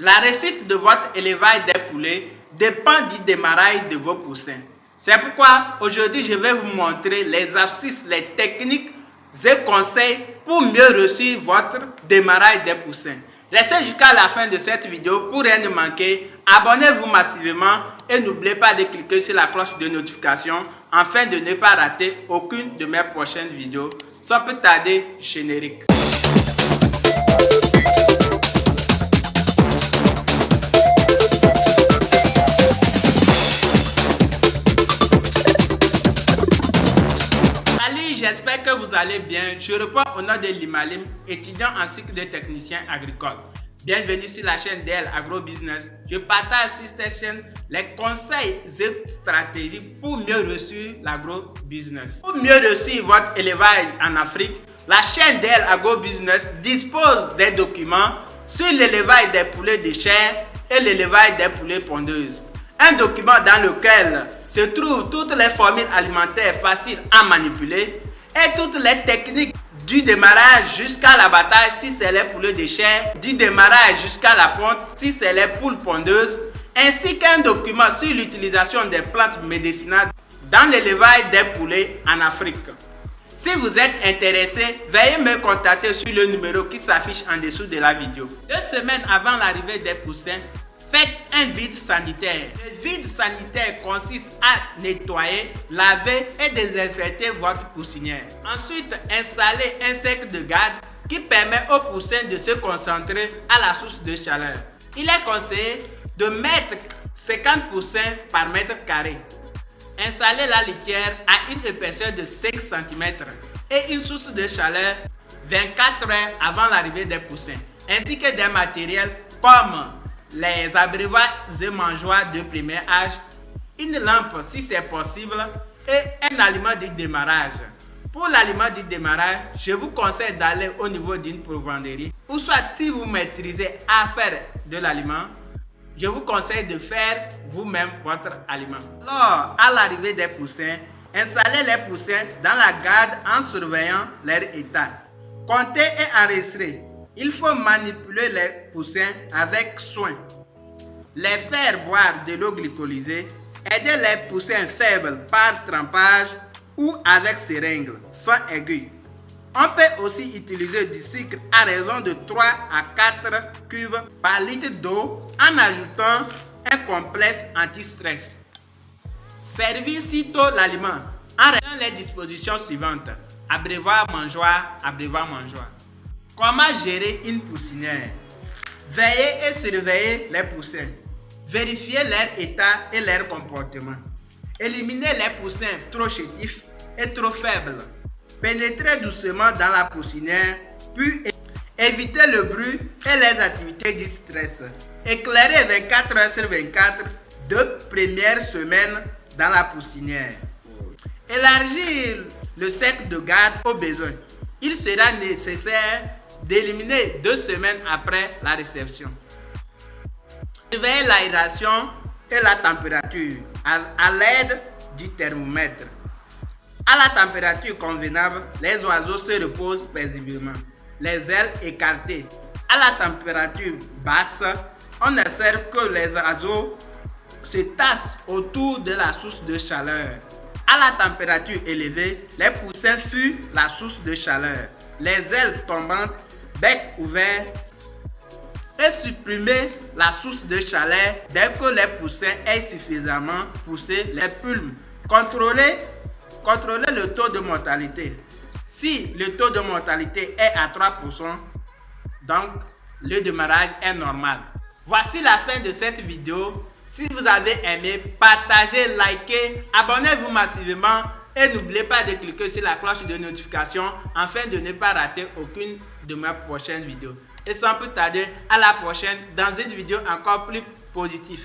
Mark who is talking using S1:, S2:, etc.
S1: La réussite de votre élevage des poulets dépend du démarrage de vos poussins. C'est pourquoi aujourd'hui je vais vous montrer les astuces, les techniques et conseils pour mieux réussir votre démarrage des poussins. Restez jusqu'à la fin de cette vidéo pour rien ne manquer. Abonnez-vous massivement et n'oubliez pas de cliquer sur la cloche de notification afin de ne pas rater aucune de mes prochaines vidéos. Sans plus tarder, générique. J'espère que vous allez bien. Je réponds au nom de Limalim, étudiant en cycle de technicien agricole. Bienvenue sur la chaîne DL Agro Business. Je partage sur cette chaîne les conseils et stratégies pour mieux réussir l'agro business. Pour mieux réussir votre élevage en Afrique, la chaîne DL Agro Business dispose des documents sur l'élevage des poulets de chair et l'élevage des poulets pondeuses. Un document dans lequel se trouvent toutes les formules alimentaires faciles à manipuler et toutes les techniques du démarrage jusqu'à l'abattage si c'est les poulets de chair, du démarrage jusqu'à la ponte si c'est les poules pondeuses, ainsi qu'un document sur l'utilisation des plantes médicinales dans l'élevage des poulets en Afrique. Si vous êtes intéressé, veuillez me contacter sur le numéro qui s'affiche en dessous de la vidéo. 2 semaines avant l'arrivée des poussins, faites un vide sanitaire. Le vide sanitaire consiste à nettoyer, laver et désinfecter votre poussinière. Ensuite, installez un cercle de garde qui permet aux poussins de se concentrer à la source de chaleur. Il est conseillé de mettre 50 poussins par mètre carré. Installez la litière à une épaisseur de 5 cm et une source de chaleur 24 heures avant l'arrivée des poussins, ainsi que des matériels comme les abreuvoirs et mangeoires de premier âge, une lampe si c'est possible et un aliment du démarrage. Pour l'aliment du démarrage, je vous conseille d'aller au niveau d'une provenderie ou soit si vous maîtrisez à faire de l'aliment, je vous conseille de faire vous-même votre aliment. Lors à l'arrivée des poussins, installez les poussins dans la garde en surveillant leur état. Comptez et enregistrez. Il faut manipuler les poussins avec soin, les faire boire de l'eau glycolysée, aider les poussins faibles par trempage ou avec seringue, sans aiguille. On peut aussi utiliser du sucre à raison de 3 à 4 cubes par litre d'eau en ajoutant un complexe anti-stress. Servir sitôt l'aliment en respectant les dispositions suivantes. Abreuvoir, mangeoire, abreuvoir, mangeoire. Comment gérer une poussinière? Veillez et surveillez les poussins. Vérifiez leur état et leur comportement. Éliminez les poussins trop chétifs et trop faibles. Pénétrez doucement dans la poussinière, puis évitez le bruit et les activités du stress. Éclairez 24 heures sur 24 2 premières semaines dans la poussinière. Élargir le cercle de garde au besoin. Il sera nécessaire d'éliminer 2 semaines après la réception. Surveillez l'aération et la température à l'aide du thermomètre. À la température convenable, les oiseaux se reposent paisiblement, les ailes écartées. À la température basse, on observe que les oiseaux se tassent autour de la source de chaleur. À la température élevée, les poussins fuient la source de chaleur, les ailes tombantes, bec ouvert, et supprimer la source de chaleur dès que les poussins aient suffisamment poussé les pulmes. Contrôlez le taux de mortalité. Si le taux de mortalité est à 3%, donc le démarrage est normal. Voici la fin de cette vidéo. Si vous avez aimé, partagez, likez, abonnez-vous massivement et n'oubliez pas de cliquer sur la cloche de notification afin de ne pas rater aucune de mes prochaines vidéos. Et sans plus tarder, à la prochaine dans une vidéo encore plus positive.